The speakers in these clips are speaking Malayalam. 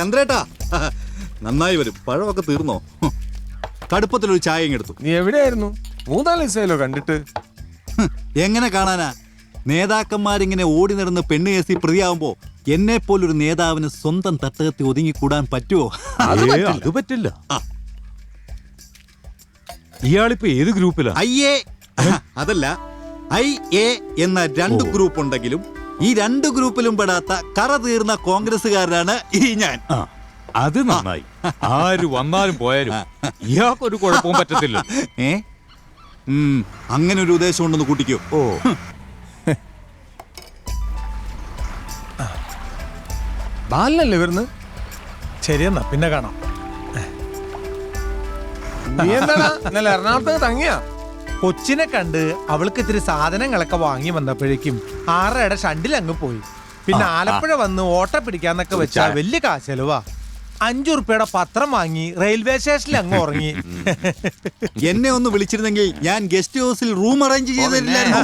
ചന്ദ്രേട്ടാ, നന്നായി വരും. പഴമൊക്കെ തീർന്നോ? കടുപ്പത്തിലൊരു ചായ എടുത്തു. നീ എവിടെയായിരുന്നു? 3-4 ദിവസമായല്ലോ കണ്ടിട്ട്. എങ്ങനെ കാണാനാ? നേതാക്കന്മാരിങ്ങനെ ഓടി നടന്ന് പെണ്ണ് കേസി പ്രതിയാവുമ്പോ എന്നെ പോലൊരു നേതാവിന് സ്വന്തം തട്ടകത്തിൽ ഒതുങ്ങിക്കൂടാൻ പറ്റുമോ? അത് പറ്റില്ല. ഇയാളിപ്പോ ഏത് ഗ്രൂപ്പിലാ? അയ്യേ, അതല്ല, IA എന്ന 2 ഗ്രൂപ്പ് ഉണ്ടെങ്കിലും ഈ 2 ഗ്രൂപ്പിലും പെടാത്ത കറ തീർന്ന കോൺഗ്രസ്സുകാരനാണ് ഈ ഞാൻ. അത് നന്നായി. ആര് വന്നാലും പോയാലും ഇയാൾക്കൊരു കുഴപ്പവും പറ്റത്തില്ല. അങ്ങനെ ഒരു ഉദ്ദേശം ഉണ്ടെന്ന് കൂട്ടിക്കോ. ബാലനല്ലേ വരുന്നത്? ശരിയെന്നാ, പിന്നെ കാണാം. നീ എന്താ ഇന്നലെ എറണാകുളത്ത് തങ്ങിയ? കൊച്ചിനെ കണ്ട് അവൾക്ക് ഇത്തിരി സാധനങ്ങളൊക്കെ വാങ്ങി വന്നപ്പോഴേക്കും 6:30 ഷണ്ടിലങ്ങ് പോയി. പിന്നെ ആലപ്പുഴ വന്ന് ഓട്ട പിടിക്കാന്നൊക്കെ വെച്ചാ വലിയ കാശലുവാ. 5 ഉറുപ്പിയുടെ പത്രം വാങ്ങി റെയിൽവേ സ്റ്റേഷനിൽ അങ്ങ് ഉറങ്ങി. എന്നെ ഒന്ന് വിളിച്ചിരുന്നെങ്കിൽ ഞാൻ ഗസ്റ്റ് ഹൗസിൽ റൂം അറേഞ്ച് ചെയ്തില്ലായിരുന്നു.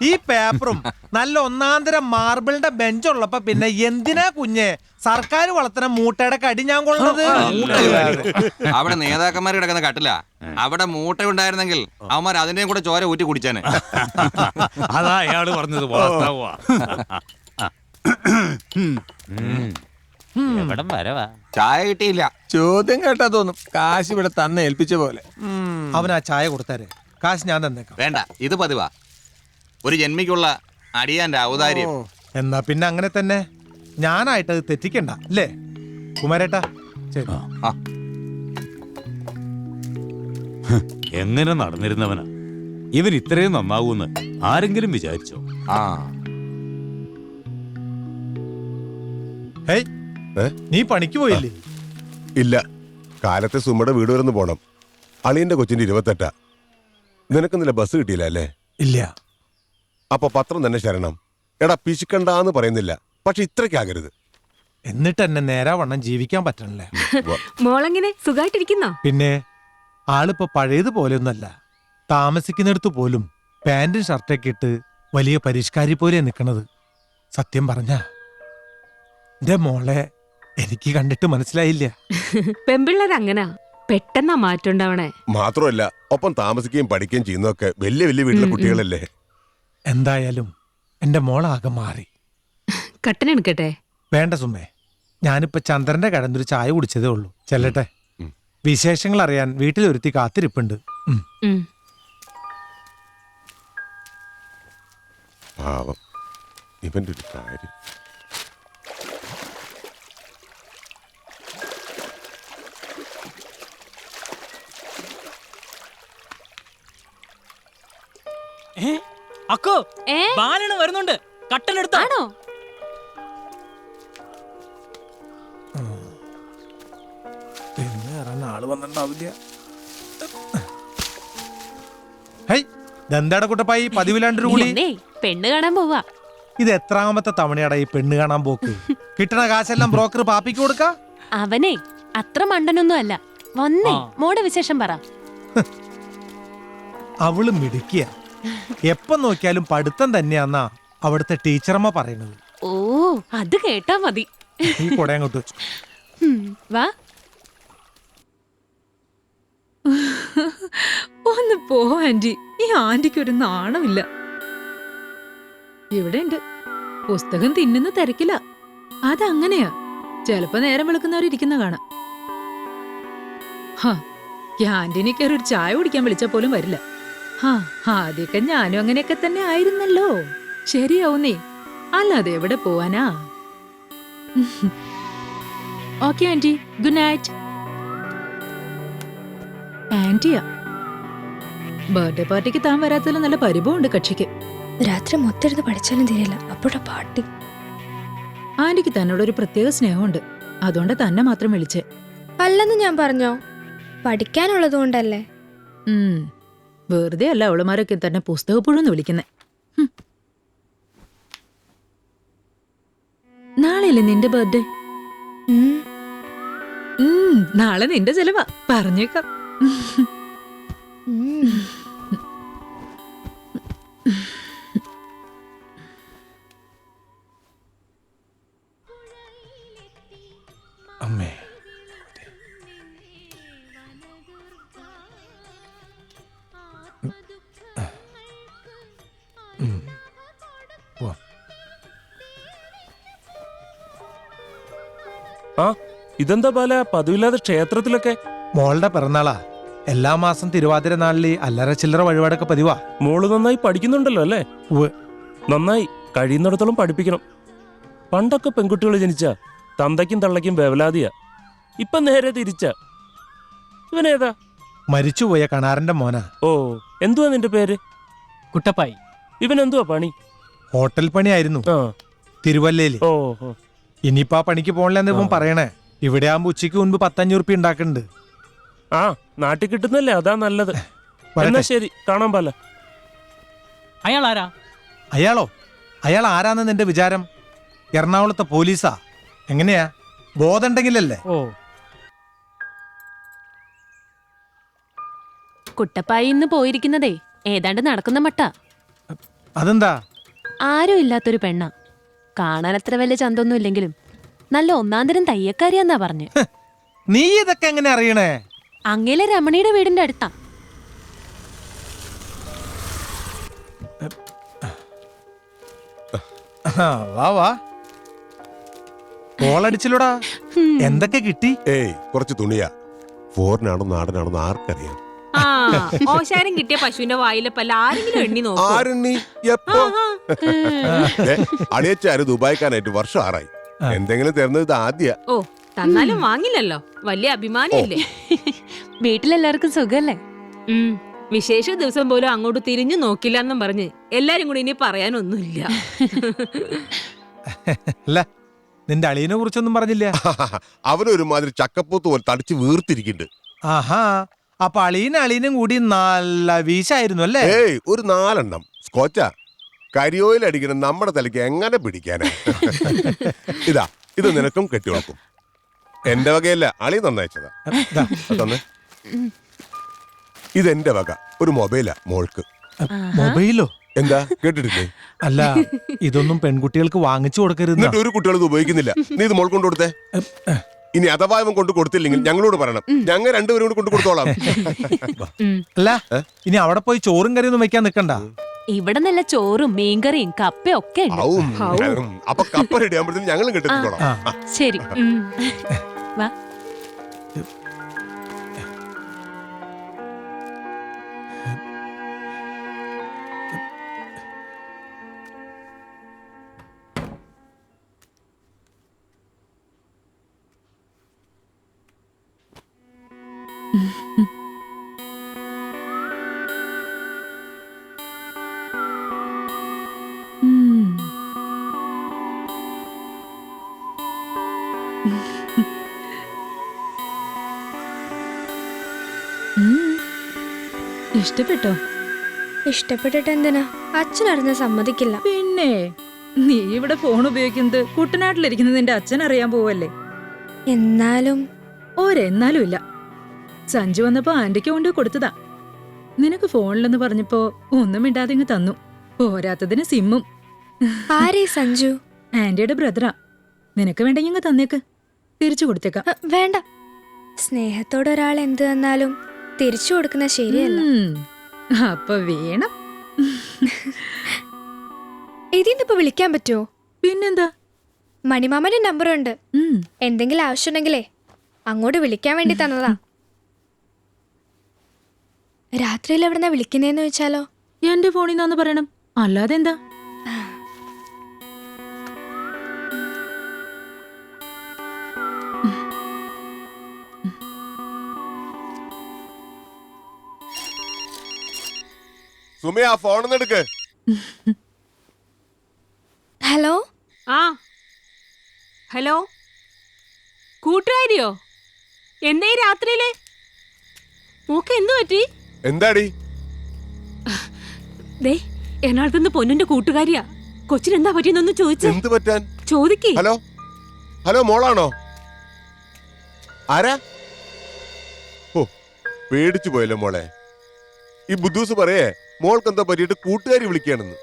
ഈ പേപ്പറും നല്ല ഒന്നാന്തരം മാർബിളിന്റെ ബെഞ്ചുള്ളപ്പോ പിന്നെ എന്തിനാ കുഞ്ഞെ സർക്കാർ വളർത്തുന്ന മൂട്ടയുടെ കടി ഞാൻ കൊള്ളുന്നത്? അവിടെ നേതാക്കന്മാർ കിടക്കുന്ന കട്ടില്ല. അവിടെ മൂട്ട ഉണ്ടായിരുന്നെങ്കിൽ അവന്മാർ അതിന്റെയും കൂടെ ചോര ഊറ്റി കുടിച്ചാന്. അതാ അയാള് പറഞ്ഞത് വാസ്തവമാ. ചായ കിട്ടിയില്ല. ചോദ്യം കേട്ടാ തോന്നും കാശ് ഇവിടെ തന്നെ ഏൽപ്പിച്ച പോലെ. അവൻ ആ ചായ കൊടുത്താരെ, കാശ് ഞാൻ തന്നേക്കാം. വേണ്ട, ഇത് പതിവാ. ഒരു ജന്മിക്കുള്ള അടിയാന്റെ ഔദാര്യം. എന്നാ പിന്നെ അങ്ങനെ തന്നെ. ഞാനായിട്ടത് തെറ്റിക്കണ്ട അല്ലേ കുമാരേട്ടാ? ശരി. എങ്ങനെ നടന്നിരുന്നവനാ ഇവൻ ഇത്രയും നന്നാവൂന്ന് ആരെങ്കിലും വിചാരിച്ചോ? നീ പണിക്ക് പോയില്ലേ? ഇല്ല, കാലത്തെ സുമ്മയുടെ വീട് വരെ പോണം. അളിയന്റെ കൊച്ചിന്റെ 28. നിനക്കൊന്നില്ല ബസ് കിട്ടിയില്ല അല്ലേ? ഇല്ല. അപ്പൊ പത്രം തന്നെ ശരണം. എടാ പിശുക്കണ്ടാന്ന് പറയുന്നില്ല, പക്ഷെ ഇത്രയ്ക്കാകരുത്. എന്നിട്ട് എന്നെ നേരാവണ്ണം ജീവിക്കാൻ പറ്റണല്ലേ? മോളെങ്ങനെ സുഖായിട്ടിരിക്കുന്നോ? പിന്നെ ആളിപ്പോ പഴയതുപോലെയൊന്നല്ല. താമസിക്കുന്നിടത്ത് പോലും പാന്റും ഷർട്ടൊക്കെ ഇട്ട് വലിയ പരിഷ്കാരി പോലെ നിക്കണത്. സത്യം പറഞ്ഞ എന്റെ മോളെ എനിക്ക് കണ്ടിട്ട് മനസ്സിലായില്ല. പെമ്പിള്ളേർ അങ്ങനാ, പെട്ടെന്നാ മാറ്റുണ്ടാവണേ. മാത്രമല്ല, ഒപ്പം താമസിക്കുകയും പഠിക്കുകയും ചെയ്യുന്നതൊക്കെ വലിയ വലിയ വീട്ടിലെ കുട്ടികളല്ലേ. എന്തായാലും എന്റെ മോളാകെ മാറി. കട്ടനെടുക്കട്ടെ? വേണ്ട സുമേ, ഞാനിപ്പോ ചന്ദ്രന്റെ കടന്നൊരു ചായ കുടിച്ചതേ ഉള്ളൂ. ചെല്ലട്ടെ. വിശേഷങ്ങൾ അറിയാൻ വീട്ടിലൊരുത്തി കാത്തിരിപ്പുണ്ട്. പാവം ഇവന്റെ ഒരു കാര്യം. അക്കോ, ബാലന് വരുന്നുണ്ട്. കട്ടനെടുത്തോ? ആള് വന്നിട്ടുണ്ടാവില്ല. എന്താടാ കുട്ടപ്പായി പതിവിലാണ്ട് കൂടി പെണ്ണ് കാണാൻ പോവാ. ഇത് എത്രാമത്തെ തവണയാടാ ഈ പെണ്ണ് കാണാൻ പോക്ക്? കിട്ടണ കാശെല്ലാം ബ്രോക്കർ പാപ്പിക്ക് കൊടുക്ക. അവനെ അത്ര മണ്ടനൊന്നും അല്ല. വന്നേ മോടെ വിശേഷം പറ. അവള് മിടുക്കിയ, എപ്പം നോക്കിയാലും പഠിത്തം തന്നെയാന്നാ അവിടുത്തെ ടീച്ചറമ്മ പറയണത്. ഓ, അത് കേട്ടാ മതി. ഈ കൊട അങ്ങോട്ട് വെച്ചു. വാ. ഒന്ന് പോ ആന്റി, ഈ ആന്റിക്ക് ഒരു നാണമില്ല. ഇവിടെ ഉണ്ട്, പുസ്തകം തിന്നുന്ന തിരക്കില്ല. അതങ്ങനെയാ, ചെലപ്പോ നേരം വെളുക്കുന്നവരിയ്ക്കുന്ന കാണാം. ക്യാന്റീനിൽ കയറി ഒരു ചായ കുടിക്കാൻ വിളിച്ചാൽ പോലും വരില്ല. ആദ്യമൊക്കെ ഞാനും അങ്ങനെയൊക്കെ തന്നെ ആയിരുന്നല്ലോ. ശരിയാവുന്നേ, അല്ലാതെ എവിടെ പോവാനാ? Okay aunty, good night. ആന്റിയാ, ബർത്ത്ഡേ പാർട്ടിക്ക് താൻ വരാത്തതിൽ നല്ല പരിഭവമുണ്ട് കക്ഷിക്ക്. രാത്രി മൊത്തം പഠിച്ചാലും തീരില്ല, അപ്പോഴാ പാർട്ടി. ആന്റിക്ക് തന്നോടൊരു പ്രത്യേക സ്നേഹമുണ്ട്, അതുകൊണ്ട് തന്നെ മാത്രം വിളിച്ചേ. അല്ലെന്ന് ഞാൻ പറഞ്ഞോ, പഠിക്കാനുള്ളത് കൊണ്ടല്ലേ. വെറുതെ അല്ല അവളുമാരൊക്കെ തന്നെ പുസ്തകപ്പുഴെന്ന് വിളിക്കുന്നേ. നാളെയല്ലേ നിന്റെ ബർത്ത്ഡേ? നാളെ നിന്റെ ചെലവാ, പറഞ്ഞേക്കാം. അമ്മേ. പോവാം. ആ ഇതെന്താ ബാല പതിവില്ലാതെ ക്ഷേത്രത്തിലൊക്കെ? മോളുടെ പിറന്നാളാ. എല്ലാ മാസം തിരുവാതിര നാളില് അല്ലറ ചില്ലറ വഴിപാടൊക്കെ പതിവാ. മോള് നന്നായി പഠിക്കുന്നുണ്ടല്ലോ അല്ലേ? ഉവ്വ്. നന്നായി, കഴിയുന്നിടത്തോളം പഠിപ്പിക്കണം. പണ്ടൊക്കെ പെൺകുട്ടികൾ ജനിച്ച തന്തയ്ക്കും തള്ളയ്ക്കും വേവലാതിയാ. ഇപ്പൊ നേരെ തിരിച്ച. ഇവനേതാ? മരിച്ചുപോയ കണാറിന്റെ മോനാ. ഓ, എന്തുവാ നിന്റെ പേര്? കുട്ടപ്പായി. ഇവനെന്തുവാ പണി? ഹോട്ടൽ പണിയായിരുന്നു ആ, തിരുവല്ലയില്. ഓ ഓ. ഇനിയിപ്പോ ആ പണിക്ക് പോണില്ലെന്ന് ഇവൻ പറയണേ. ഇവിടെ ആകുമ്പോ ഉച്ചയ്ക്ക് മുൻപ് 1500 ഉറുപ്പിക ഉണ്ടാക്കുന്നുണ്ട്. ആ, നാട്ടിൽ കിട്ടുന്നല്ലേ, അതാ നല്ലത്. വരട്ടെ. എന്നാ ശരി, കാണാൻ പാല. അയാൾ ആരാ? അയാളോ? അയാൾ ആരാന്ന് നിന്റെ വിചാരം? എറണാകുളത്തെ പോലീസാ. എങ്ങനെയാ? ബോധമുണ്ടെങ്കിലല്ലേ? ഓ, കുട്ടപ്പായി ഇന്ന് പോയിരിക്കുന്നതേ ഏതാണ്ട് നടക്കുന്ന മട്ട. അതെന്താ? ആരും ഇല്ലാത്തൊരു പെണ്ണ. കാണാൻ അത്ര വലിയ ചന്തൊന്നും ഇല്ലെങ്കിലും നല്ല ഒന്നാന്തരം തയ്യക്കാരിയാന്നാ പറഞ്ഞ്. നീ ഇതൊക്കെ എങ്ങനെ അറിയണേ? അങ്ങേലെ രമണിയുടെ വീടിന്റെ അടുത്താ. വാ വാ. കോളടിച്ചിലൂടാ. എന്തൊക്കെ കിട്ടി? ഏയ് കുറച്ച് തുണിയാ. ഫോറിനാണോ നാടനാണോ ആർക്കറിയാം. ആ ഓശാരം കിട്ടിയ പശുവിന്റെ വായിലെ പല്ല ആരെങ്കിലും എണ്ണി നോക്കും. ആരെണ്ണി? എപ്പോ? അളിയച്ചാര് ദുബായിക്കാനായിട്ട് വർഷം 6 ആയി. എന്തെങ്കിലും തരുന്നത് ഇത് ആദ്യ. ഓ തന്നാലും വാങ്ങില്ലല്ലോ, വലിയ അഭിമാനമില്ലേ? വീട്ടിലെല്ലാവർക്കും സുഖല്ലേ? വിശേഷ ദിവസം പോലും അങ്ങോട്ട് തിരിഞ്ഞു നോക്കില്ല എന്നും പറഞ്ഞ് എല്ലാരും കൂടി ഇനി പറയാനൊന്നുമില്ല. അല്ല, നിന്റെ അളിയനെ കുറിച്ചൊന്നും പറഞ്ഞില്ല. അവനൊരുമാതിരി ചക്കപ്പൂത്ത് പോലെ തടിച്ച് വീർത്തിരിക്കുന്നുണ്ട്. ആഹാ, അപ്പൊ അളിയനും കൂടി നല്ല വീശായിരുന്നു അല്ലേ? ഏയ് ഒരു 4 എണ്ണം സ്കോച്ചാ. കരിയോയിൽ അടിക്കണം നമ്മുടെ തലയ്ക്ക് എങ്ങനെ പിടിക്കാനാ? ഇതാ, ഇത് നിനക്കും കെട്ടിവെക്കും. എന്റെ വകയല്ല, അളി നന്നയച്ചതാ. തന്നെ ഇതെന്റെ വക. ഒരു മൊബൈലാ മോൾക്ക്. മൊബൈലോ? എന്താ കേട്ടിട്ടില്ലേ? അല്ല, ഇതൊന്നും പെൺകുട്ടികൾക്ക് വാങ്ങിച്ചു കൊടുക്കരുത്. എന്നിട്ട് ഒരു കുട്ടികളും ഇത് ഉപയോഗിക്കുന്നില്ല. നീ ഇത് മോൾ കൊണ്ട് കൊടുത്തേ. ഇനി അഥവാ ഇവൻ കൊണ്ട് കൊടുത്തില്ലെങ്കിൽ ഞങ്ങളോട് പറയണം. ഞങ്ങൾ രണ്ടുപേരും കൂടി കൊണ്ട് കൊടുത്തോളാം. അല്ല, ഇനി അവിടെ പോയി ചോറും കറിയൊന്നും വെക്കാൻ നിക്കണ്ട. ഇവിടെ നല്ല ചോറും മീൻകറിയും കപ്പയും ഒക്കെ ഉണ്ട്. അപ്പൊ കപ്പ റെഡി ആകുമ്പോഴത്തേക്കും ഞങ്ങളും കെട്ടിക്കോളാം. ശരി, വാ. ഇഷ്ടപ്പെട്ടോ? ഇഷ്ടപ്പെട്ടിട്ട് എന്തിനാ? അച്ഛനറിഞ്ഞ സമ്മതിക്കില്ല. പിന്നെ നീ ഇവിടെ ഫോൺ ഉപയോഗിക്കുന്നത് കുട്ടനാട്ടിലിരിക്കുന്നത് നിന്റെ അച്ഛൻ അറിയാൻ പോവല്ലേ? എന്നാലും ഒരെന്നാലും ഇല്ല. സഞ്ജു വന്നപ്പോ ആന്റിക്ക് കൊണ്ട് കൊടുത്തതാ. നിനക്ക് ഫോണിലെന്ന് പറഞ്ഞപ്പോ ഒന്നും മിണ്ടാതെ ഇങ്ങ് തന്നു. പോരാത്തതിന് സിമ്മും. ആരേ സഞ്ജു? ആന്റിയുടെ ബ്രദറാ. നിനക്ക് വേണ്ടെങ്കിൽ ഇങ്ങ് തന്നേക്ക്, തിരിച്ചു കൊടുത്തേക്കാം. വേണ്ട. സ്നേഹത്തോടെ ഒരാൾ എന്ത് തന്നാലും തിരിച്ചു കൊടുക്കുന്ന ശരിയല്ല. അപ്പൊ വേണം. ഇതിന്റെ ഇപ്പൊ വിളിക്കാൻ പറ്റുമോ? പിന്നെന്താ, മണിമാമന്റെ നമ്പറുണ്ട്. എന്തെങ്കിലും ആവശ്യമുണ്ടെങ്കിലേ അങ്ങോട്ട് വിളിക്കാൻ വേണ്ടി തന്നതാ. രാത്രിയിൽ എവിടെന്നാ വിളിക്കുന്നേന്ന് വെച്ചാലോ? എന്റെ ഫോണിൽ നിന്നാന്ന് പറയണം, അല്ലാതെ എന്താ? സുമേ, ആ ഫോൺ എടുക്ക്. ഹലോ. ആ ഹലോ, കൂട്ടുകാരിയോ? എന്താ ഈ രാത്രിയില്? മോക്ക് എന്തു പറ്റി? എന്താടി? ദേ, എറണാകുളത്തുനിന്ന് പൊന്നിന്റെ കൂട്ടുകാരിയാ. കൊച്ചിനെന്താ പറ്റിയെന്നൊന്ന് ചോദിച്ചു. എന്ത് പറ്റാൻ? ചോദിക്കേ. ഹലോ ഹലോ, മോളാണോ? ആരാ? ഓ, പേടിച്ചു പോയല്ലോ മോളെ. ഈ ബുദ്ധൂസ് പറയേ മോൾക്ക് എന്താ പറ്റിയിട്ട് കൂട്ടുകാരി വിളിക്കുകയാണെന്ന്.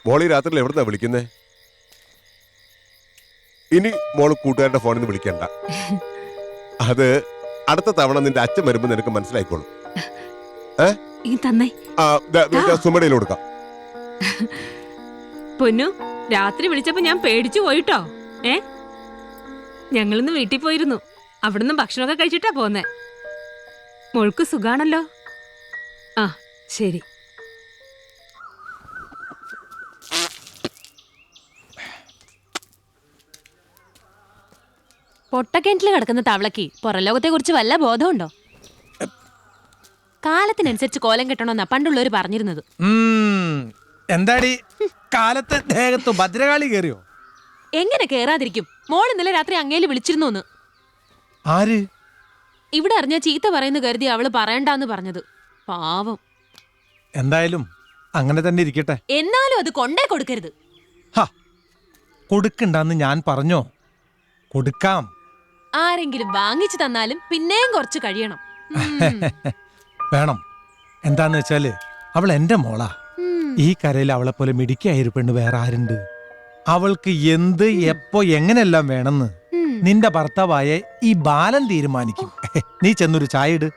മോളി രാത്രിയിൽ എവിടുന്നാ വിളിക്കുന്നേ? ഇനി മോള് കൂട്ടുകാരുടെ ഫോണിൽ നിന്ന് വിളിക്കണ്ട. അത് അടുത്ത തവണ നിന്റെ അച്ഛൻ വരുമ്പോ നിനക്ക് മനസ്സിലായിക്കോളും. ഈ തന്നേ സുമടയിൽ കൊടുക്കാം. പൊന്നു, രാത്രി വിളിച്ചപ്പോ ഞാൻ പേടിച്ചു പോയിട്ടോ. ഞങ്ങളിന്ന് വീട്ടിൽ പോയിരുന്നു. അവിടുന്ന് ഭക്ഷണമൊക്കെ കഴിച്ചിട്ടാ പോന്നെ. മോൾക്ക് സുഖാണല്ലോ? ആ ശരി. പൊട്ടക്കിണറ്റിൽ കിടക്കുന്ന തവളക്ക് പുറലോകത്തെ കുറിച്ച് വല്ല ബോധമുണ്ടോ? കാലത്തിനനുസരിച്ച് കോലം കെട്ടണമെന്നാ പണ്ടുള്ളവര് പറഞ്ഞിരുന്നത്. എന്താടി കാലത്തെ ദേഹത്തു ഭദ്രകാളി കേറിയോ? എങ്ങനെ കേറാതിരിക്കും? മോൾ ഇന്നലെ രാത്രി അങ്ങേല് വിളിച്ചിരുന്നു. ആര്? ഇവിടെ അറിഞ്ഞ ചീത്ത പറയുന്നു കരുതി അവള് പറയണ്ടാന്ന് പറഞ്ഞത്. പാവം. എന്തായാലും അങ്ങനെ തന്നെ ഇരിക്കട്ടെ. എന്നാലും അത് കൊണ്ടേ കൊടുക്കരുത്. കൊടുക്കണ്ടെന്ന് ഞാൻ പറഞ്ഞോ? കൊടുക്കാം. ആരെങ്കിലും വാങ്ങിച്ചു തന്നാലും പിന്നെയും കുറച്ച് കഴിയണം. വേണം. എന്താന്ന് വെച്ചാല് അവൾ എന്റെ മോളാ. ഈ കരയിൽ അവളെ പോലെ മിടിക്കായൊരു പെണ്ണ് വേറെ ആരുണ്ട്? അവൾക്ക് എന്ത് എപ്പോ എങ്ങനെല്ലാം വേണമെന്ന് നിന്റെ ഭർത്താവായ ഈ ബാലൻ തീരുമാനിക്കും. നീ ചെന്നൊരു ചായ ഇട്.